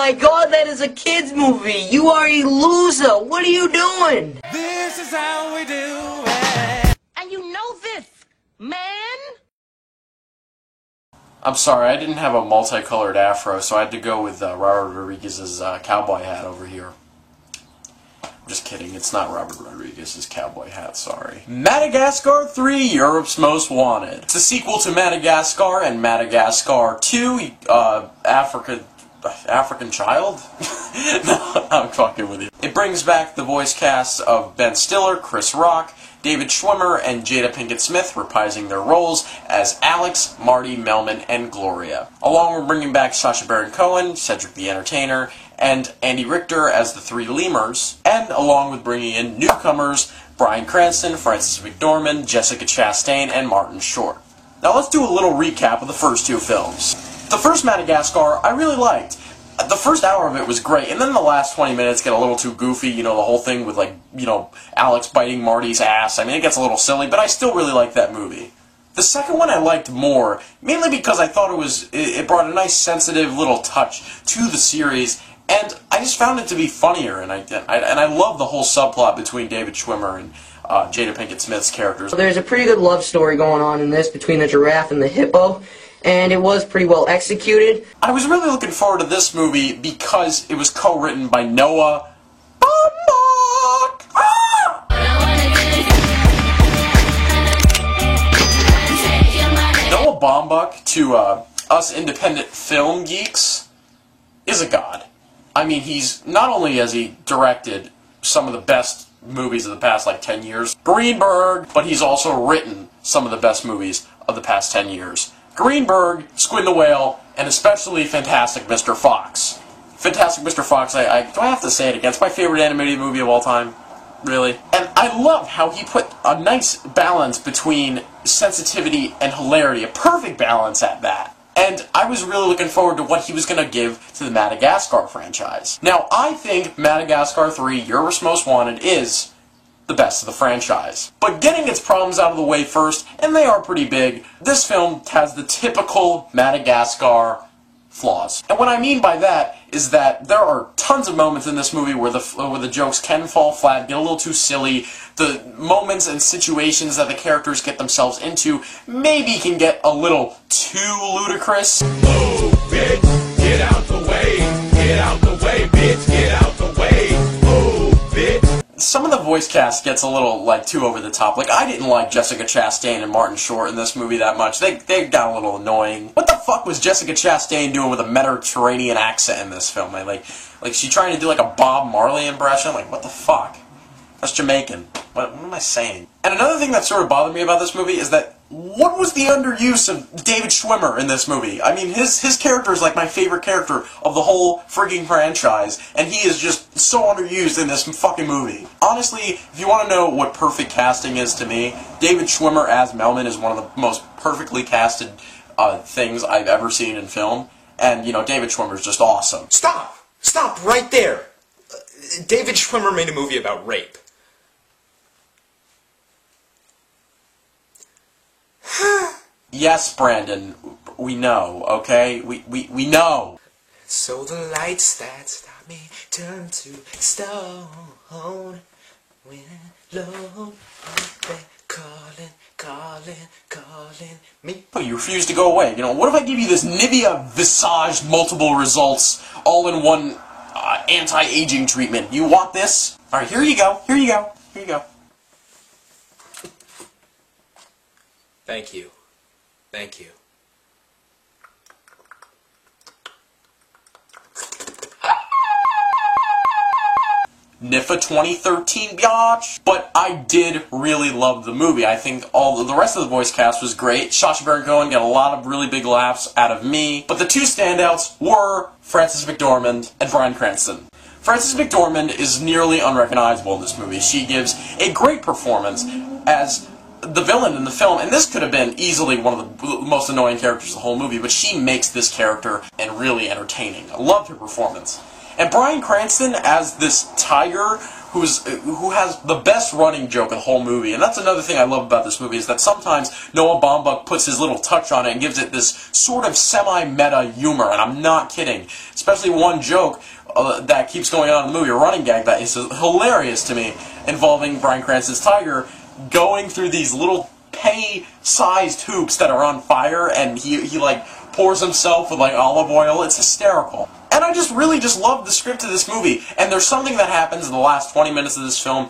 my god, that is a kid's movie! You are a loser! What are you doing? This is how we do it! And you know this, man? I'm sorry, I didn't have a multicolored afro, so I had to go with Robert Rodriguez's cowboy hat over here. I'm just kidding, it's not Robert Rodriguez's cowboy hat, sorry. Madagascar 3, Europe's Most Wanted. It's a sequel to Madagascar and Madagascar 2, African Child? No, I'm fucking with you. It brings back the voice cast of Ben Stiller, Chris Rock, David Schwimmer, and Jada Pinkett Smith reprising their roles as Alex, Marty, Melman, and Gloria. Along with bringing back Sacha Baron Cohen, Cedric the Entertainer, and Andy Richter as the three lemurs, and along with bringing in newcomers Bryan Cranston, Frances McDormand, Jessica Chastain, and Martin Short. Now let's do a little recap of the first two films. The first Madagascar I really liked. The first hour of it was great, and then the last 20 minutes get a little too goofy, you know, the whole thing with, like, you know, Alex biting Marty's ass. I mean, it gets a little silly, but I still really like that movie. The second one I liked more, mainly because I thought it brought a nice sensitive little touch to the series, and I just found it to be funnier, and I love the whole subplot between David Schwimmer and Jada Pinkett Smith's characters. There's a pretty good love story going on in this between the giraffe and the hippo, and it was pretty well executed. I was really looking forward to this movie because it was co-written by Noah Baumbach. Noah Baumbach, to us independent film geeks, is a god. I mean, not only has he directed some of the best movies of the past, like, 10 years, Greenberg, but he's also written some of the best movies of the past 10 years. Greenberg, Squid and the Whale, and especially Fantastic Mr. Fox. Fantastic Mr. Fox, do I have to say it again? It's my favorite animated movie of all time. Really. And I love how he put a nice balance between sensitivity and hilarity. A perfect balance at that. And I was really looking forward to what he was going to give to the Madagascar franchise. Now, I think Madagascar 3, Europe's Most Wanted, is the best of the franchise. But getting its problems out of the way first, and they are pretty big, this film has the typical Madagascar flaws. And what I mean by that is that there are tons of moments in this movie where the jokes can fall flat, get a little too silly. The moments and situations that the characters get themselves into maybe can get a little too ludicrous. Move, bitch, get out the way, bitch, get out the way, move, bitch. Some of the voice cast gets a little, like, too over the top. Like, I didn't like Jessica Chastain and Martin Short in this movie that much. They got a little annoying. What the fuck was Jessica Chastain doing with a Mediterranean accent in this film? Like she trying to do, like, a Bob Marley impression? Like, what the fuck? That's Jamaican. What am I saying? And another thing that sort of bothered me about this movie is that what was the underuse of David Schwimmer in this movie? I mean, his character is like my favorite character of the whole frigging franchise, and he is just so underused in this fucking movie. Honestly, if you want to know what perfect casting is to me, David Schwimmer as Melman is one of the most perfectly casted things I've ever seen in film, and, you know, David Schwimmer is just awesome. Stop! Stop right there! David Schwimmer made a movie about rape. Yes, Brandon, we know, okay? We know. So the lights that stop me turn to stone. When low, they're calling me. Oh, you refuse to go away. You know, what if I give you this Nivea Visage multiple results all-in-one anti-aging treatment? You want this? Alright, here you go. Here you go. Here you go. Thank you. Thank you. NIFA 2013, biatch. But I did really love the movie. I think all the rest of the voice cast was great. Sacha Baron Cohen got a lot of really big laughs out of me. But the two standouts were Frances McDormand and Bryan Cranston. Frances McDormand is nearly unrecognizable in this movie. She gives a great performance as the villain in the film, and this could have been easily one of the most annoying characters of the whole movie, but she makes this character and really entertaining. I loved her performance. And Bryan Cranston as this tiger who has the best running joke of the whole movie. And that's another thing I love about this movie, is that sometimes Noah Baumbach puts his little touch on it and gives it this sort of semi-meta humor, and I'm not kidding. Especially one joke that keeps going on in the movie, a running gag that is hilarious to me, involving Bryan Cranston's tiger going through these little penny-sized hoops that are on fire, and he like pours himself with like olive oil. It's hysterical. And I really love the script of this movie. And there's something that happens in the last 20 minutes of this film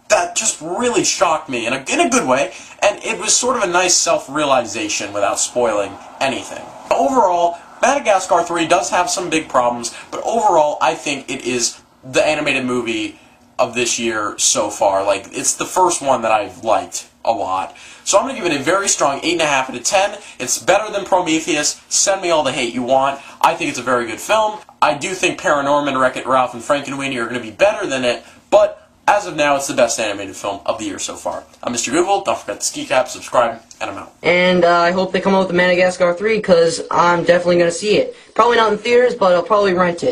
that just really shocked me in a good way. And it was sort of a nice self-realization without spoiling anything. Overall, Madagascar 3 does have some big problems, but overall, I think it is the animated movie of this year so far. Like, it's the first one that I've liked a lot. So I'm going to give it a very strong 8.5 out of 10. It's better than Prometheus. Send me all the hate you want. I think it's a very good film. I do think Paranorman, Wreck-It Ralph, and Frankenweenie are going to be better than it, but as of now, it's the best animated film of the year so far. I'm Mr. Google. Don't forget to ski cap, subscribe, and I'm out. And I hope they come out with the Madagascar 3, because I'm definitely going to see it. Probably not in theaters, but I'll probably rent it.